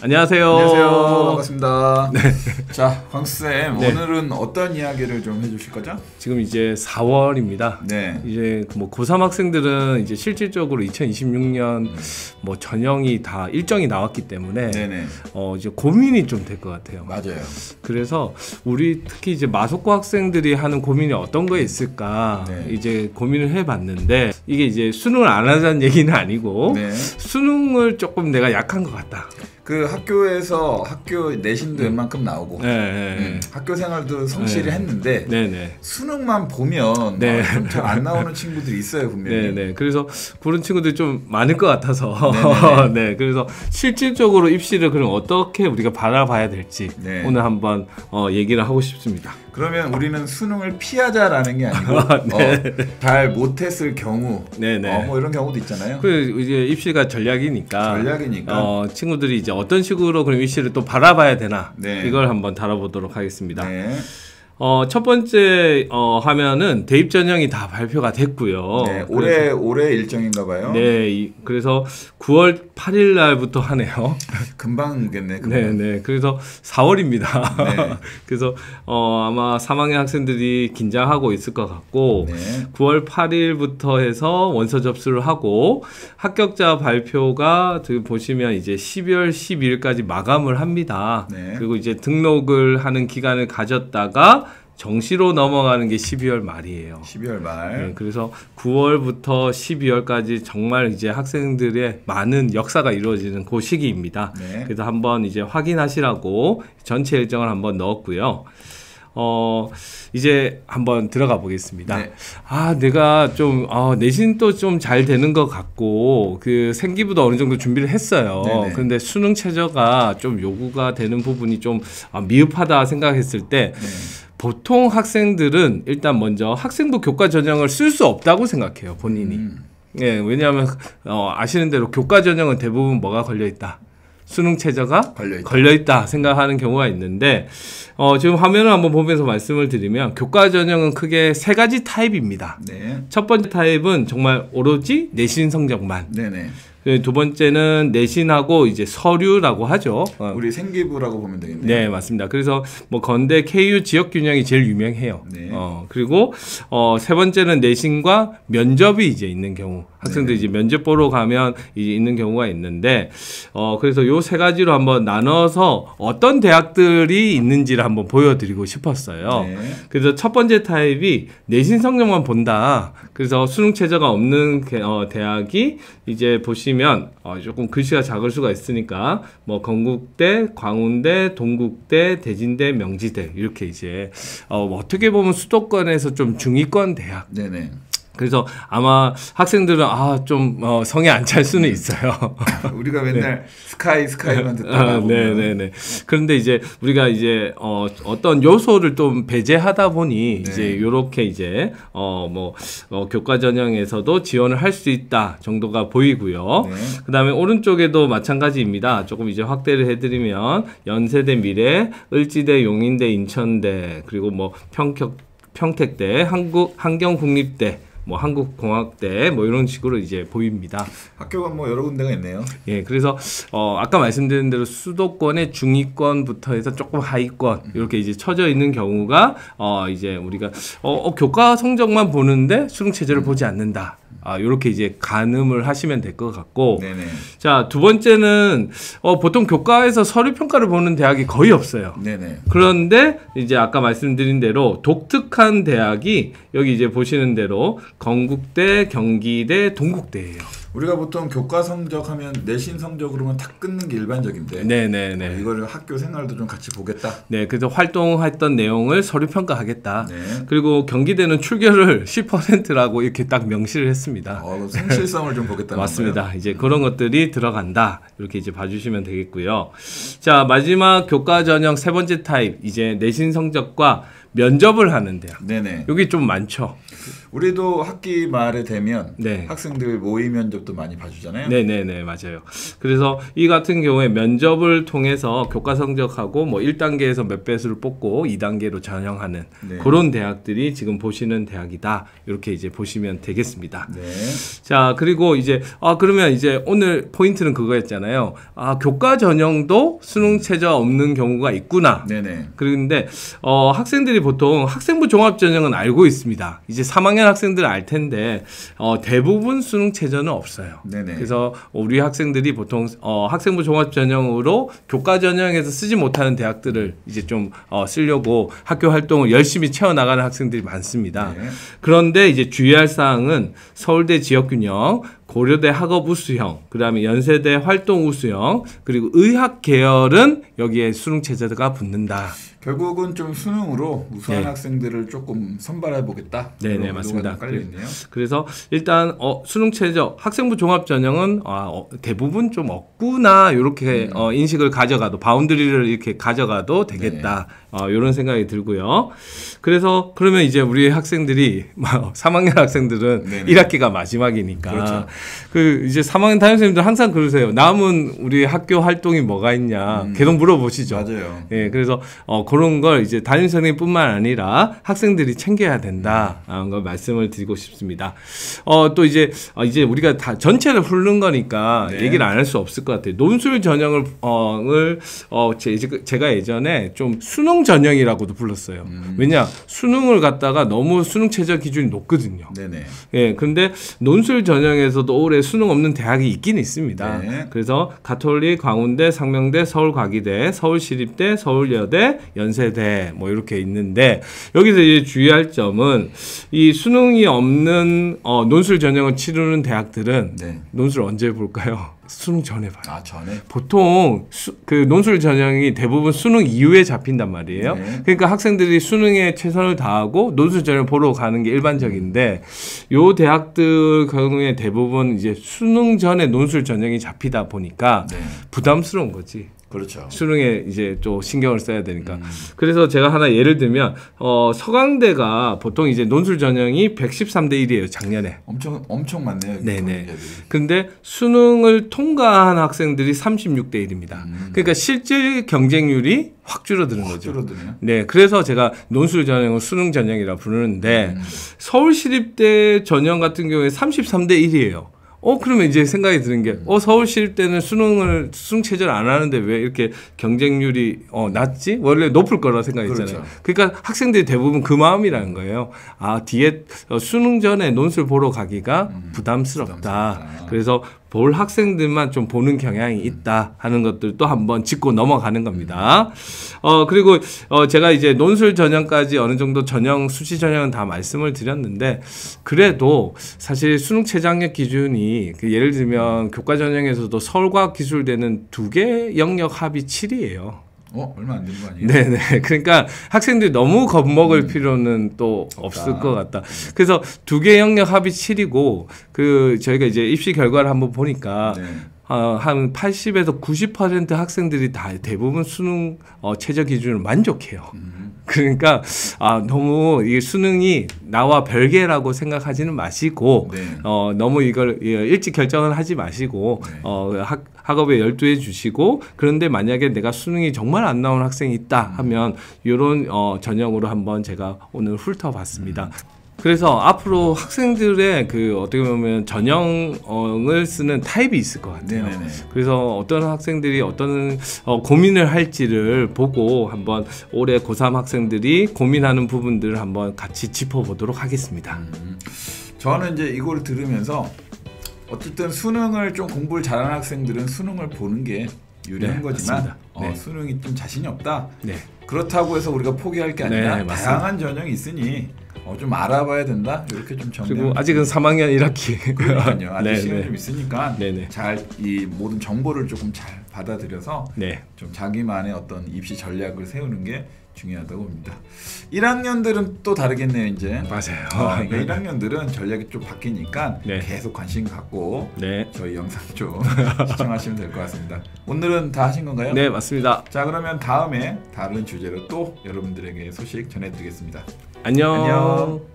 안녕하세요. 안녕하세요. 반갑습니다. 네. 자, 광수쌤, 네. 오늘은 어떤 이야기를 좀 해주실 거죠? 지금 이제 4월입니다. 네. 이제 뭐 고3 학생들은 이제 실질적으로 2026년 뭐 전형이 다 일정이 나왔기 때문에 네네. 이제 고민이 좀 될 것 같아요. 맞아요. 그래서 우리 특히 이제 마속고 학생들이 하는 고민이 어떤 거에 있을까 네. 이제 고민을 해봤는데 이게 이제 수능을 안 하자는 얘기는 아니고 네. 수능을 조금 내가 약한 것 같다. 그 학교에서 학교 내신도 웬만큼 나오고 네. 학교 생활도 성실히 했는데 네네. 수능만 보면 네. 좀 잘 안 나오는 친구들이 있어요, 분명히. 네네. 그래서 그런 친구들이 좀 많을 것 같아서 네. 그래서 실질적으로 입시를 그럼 어떻게 우리가 바라봐야 될지 네. 오늘 한번 얘기를 하고 싶습니다. 그러면 우리는 수능을 피하자라는 게 아니고 잘 못했을 경우 네네. 뭐 이런 경우도 있잖아요. 그 이제 입시가 전략이니까 친구들이 이제 어떤 식으로 그럼 입시를 또 바라봐야 되나 네. 이걸 한번 다뤄보도록 하겠습니다. 네. 첫 번째 화면은 대입 전형이 다 발표가 됐고요. 네, 올해 일정인가 봐요. 네, 그래서 9월 8일 날부터 하네요. 금방 오겠네. 네. 그래서 4월입니다. 네. 그래서 아마 3학년 학생들이 긴장하고 있을 것 같고 네. 9월 8일부터 해서 원서 접수를 하고 합격자 발표가 저기 보시면 이제 12월 12일까지 마감을 합니다. 네. 그리고 이제 등록을 하는 기간을 가졌다가 정시로 넘어가는 게 12월 말이에요. 12월 말. 네, 그래서 9월부터 12월까지 정말 이제 학생들의 많은 역사가 이루어지는 그 시기입니다. 네. 그래서 한번 이제 확인하시라고 전체 일정을 한번 넣었고요. 이제 한번 들어가 보겠습니다. 네. 내가 좀 내신도 좀 잘 되는 것 같고 그 생기부도 어느 정도 준비를 했어요. 네네. 그런데 수능 최저가 좀 요구가 되는 부분이 좀 미흡하다 생각했을 때 보통 학생들은 일단 먼저 학생부 교과 전형을 쓸 수 없다고 생각해요, 본인이. 예, 왜냐하면 아시는 대로 교과 전형은 대부분 뭐가 걸려 있다. 수능 최저가 걸려있다 생각하는 경우가 있는데 지금 화면을 한번 보면서 말씀을 드리면 교과 전형은 크게 세 가지 타입입니다. 네. 첫 번째 타입은 정말 오로지 내신 성적만. 네네. 두 번째는 내신하고 이제 서류라고 하죠. 우리 생기부라고 보면 되겠네요. 네, 맞습니다. 그래서 뭐 건대 KU 지역 균형이 제일 유명해요. 네. 그리고 세 번째는 내신과 면접이 이제 있는 경우. 학생들이 이제 면접 보러 가면 이제 있는 경우가 있는데 그래서 요 세 가지로 한번 나눠서 어떤 대학들이 있는지를 한번 보여드리고 싶었어요. 네. 그래서 첫 번째 타입이 내신 성적만 본다. 그래서 수능 최저가 없는 대학이 이제 보시면 조금 글씨가 작을 수가 있으니까 뭐 건국대, 광운대, 동국대, 대진대, 명지대 이렇게 이제 어떻게 보면 수도권에서 좀 중위권 대학. 네네. 그래서 아마 학생들은 좀 성에 안 찰 수는 있어요. 우리가 맨날 스카이만 듣다가 네네네. 그런데 이제 우리가 이제 어떤 요소를 좀 배제하다 보니 이제 요렇게 이제 교과 전형에서도 지원을 할 수 있다 정도가 보이고요. 그다음에 오른쪽에도 마찬가지입니다. 조금 이제 확대를 해드리면 연세대, 미래, 을지대, 용인대, 인천대, 그리고 뭐 평택대, 한경국립대, 뭐 한국공학대 뭐 이런 식으로 이제 보입니다. 학교가 뭐 여러 군데가 있네요. 예, 그래서 아까 말씀드린 대로 수도권의 중위권부터 해서 조금 하위권 이렇게 이제 처져 있는 경우가 이제 우리가 교과 성적만 보는데 수능 체제를 보지 않는다. 이렇게 이제 가늠을 하시면 될 것 같고. 네네. 자, 두 번째는 보통 교과에서 서류 평가를 보는 대학이 거의 없어요. 네네. 그런데 이제 아까 말씀드린 대로 독특한 대학이 여기 이제 보시는 대로 건국대, 경기대, 동국대예요. 우리가 보통 교과 성적 하면 내신 성적으로만 탁 끊는 게 일반적인데 네네네. 이거를 학교 생활도 좀 같이 보겠다. 네, 그래서 활동했던 내용을 서류 평가하겠다. 네. 그리고 경기대는 출결을 10%라고 이렇게 딱 명시를 했습니다. 성실성을 좀 보겠다는 맞습니다. 거예요? 이제 그런 것들이 들어간다. 이렇게 이제 봐주시면 되겠고요. 자, 마지막 교과 전형 세 번째 타입 이제 내신 성적과 면접을 하는 대학. 네네. 여기 좀 많죠. 우리도 학기 말에 되면 네. 학생들 모의 면접도 많이 봐주잖아요. 네네네, 맞아요. 그래서 이 같은 경우에 면접을 통해서 교과 성적하고 뭐 1단계에서 몇 배수를 뽑고 2단계로 전형하는 네. 그런 대학들이 지금 보시는 대학이다. 이렇게 이제 보시면 되겠습니다. 네. 자, 그리고 이제 그러면 이제 오늘 포인트는 그거였잖아요. 교과 전형도 수능 최저 없는 경우가 있구나. 네네. 그런데 학생들이 보통 학생부 종합 전형은 알고 있습니다. 이제 3학년 학생들은 알 텐데 대부분 수능 최저는 없어요. 네네. 그래서 우리 학생들이 보통 학생부 종합 전형으로 교과 전형에서 쓰지 못하는 대학들을 이제 좀 쓰려고 학교 활동을 열심히 채워나가는 학생들이 많습니다. 네. 그런데 이제 주의할 사항은 서울대 지역균형, 고려대 학업 우수형, 그다음에 연세대 활동 우수형, 그리고 의학 계열은 여기에 수능 최저가 붙는다. 결국은 좀 수능으로 우수한 네. 학생들을 조금 선발해 보겠다. 네네, 맞습니다. 깔려 있네요. 그래서 일단 수능 최저 학생부 종합 전형은 대부분 좀 없구나 이렇게 인식을 가져가도 바운드리를 이렇게 가져가도 되겠다. 이런 생각이 들고요. 그래서 그러면 이제 우리 학생들이 3학년 학생들은 네네. 1학기가 마지막이니까 그렇죠. 그 이제 3학년 담임선생님들 항상 그러세요. 남은 우리 학교 활동이 뭐가 있냐 계속 물어보시죠. 맞아요. 예, 그래서 그런 걸 이제 담임선생님뿐만 아니라 학생들이 챙겨야 된다라는 걸 말씀을 드리고 싶습니다. 또 이제 우리가 다 전체를 훑는 거니까 네. 얘기를 안 할 수 없을 것 같아요. 논술 전형을 제가 예전에 좀 수능 전형이라고도 불렀어요. 왜냐 수능을 갖다가 너무 수능 최저 기준이 높거든요. 네네. 예, 근데 논술 전형에서도 올해 수능 없는 대학이 있긴 있습니다. 네. 그래서 가톨릭, 광운대, 상명대, 서울과기대, 서울시립대, 서울여대, 연세대 뭐 이렇게 있는데 여기서 이제 주의할 점은 이 수능이 없는 논술 전형을 치르는 대학들은 네. 논술 언제 볼까요? 수능 전에 봐요. 전에? 보통 그 논술 전형이 대부분 수능 이후에 잡힌단 말이에요. 네. 그러니까 학생들이 수능에 최선을 다하고 논술 전형 보러 가는 게 일반적인데 요 대학들 경우에 대부분 이제 수능 전에 논술 전형이 잡히다 보니까 네. 부담스러운 거지. 그렇죠. 수능에 이제 또 신경을 써야 되니까. 그래서 제가 하나 예를 들면 서강대가 보통 이제 논술 전형이 113대 1이에요, 작년에. 엄청 많네요. 네네. 근데 수능을 통과한 학생들이 36대 1입니다. 그러니까 실질 경쟁률이 확 줄어드는 거죠. 줄어드네요. 네, 그래서 제가 논술 전형을 수능 전형이라 부르는데 서울시립대 전형 같은 경우에 33대 1이에요. 그러면 이제 생각이 드는 게, 서울시립대는 수능 최저를 안 하는데 왜 이렇게 경쟁률이 낮지? 원래 높을 거라 생각했잖아요. 그렇죠. 그러니까 학생들이 대부분 그 마음이라는 거예요. 뒤에 수능 전에 논술 보러 가기가 부담스럽다. 그래서 볼 학생들만 좀 보는 경향이 있다 하는 것들도 한번 짚고 넘어가는 겁니다. 그리고 제가 이제 논술 전형까지 어느 정도 수시 전형은 다 말씀을 드렸는데 그래도 사실 수능 최저학력 기준이 예를 들면 교과 전형에서도 서울과학 기술대는 2개 영역 합이 7이에요. 얼마 안 되는 거 아니에요? 네네. 그러니까 학생들이 너무 겁먹을 필요는 또 없을 것 같다. 그래서 2개 영역 합이 7이고 저희가 이제 입시 결과를 한번 보니까 네. 한 80에서 90% 학생들이 다 대부분 수능 최저 기준을 만족해요. 그러니까 너무 이게 수능이 나와 별개라고 생각하지는 마시고 네. 너무 이걸 일찍 결정을 하지 마시고 네. 학업에 열두해 주시고 그런데 만약에 내가 수능이 정말 안 나오는 학생이 있다 하면 이런 전형으로 한번 제가 오늘 훑어봤습니다. 그래서 앞으로 학생들의 어떻게 보면 전형을 쓰는 타입이 있을 것 같아요. 네네네. 그래서 어떤 학생들이 어떤 고민을 할지를 보고 한번 올해 고3 학생들이 고민하는 부분들을 한번 같이 짚어보도록 하겠습니다. 저는 이제 이걸 들으면서 어쨌든 수능을 좀 공부를 잘하는 학생들은 수능을 보는 게 유리한 네, 거지만 네. 수능이 좀 자신이 없다. 네. 그렇다고 해서 우리가 포기할 게 아니라 네, 맞습니다. 다양한 전형이 있으니 좀 알아봐야 된다. 이렇게 좀 정리. 그리고 아직은 3학년 1학기. 그러니까요. 아직 네, 시간이 네. 좀 있으니까 네네. 잘 이 모든 정보를 조금 잘 받아들여서 네. 좀 자기만의 어떤 입시 전략을 세우는 게 중요하다고 봅니다. 1학년들은 또 다르겠네요, 이제. 맞아요. 그러니까 1학년들은 전략이 좀 바뀌니까 네. 계속 관심 갖고 네. 저희 영상 좀 시청하시면 될 것 같습니다. 오늘은 다 하신 건가요? 네, 맞습니다. 자, 그러면 다음에 다른 주제로 또 여러분들에게 소식 전해드리겠습니다. 안녕. 안녕.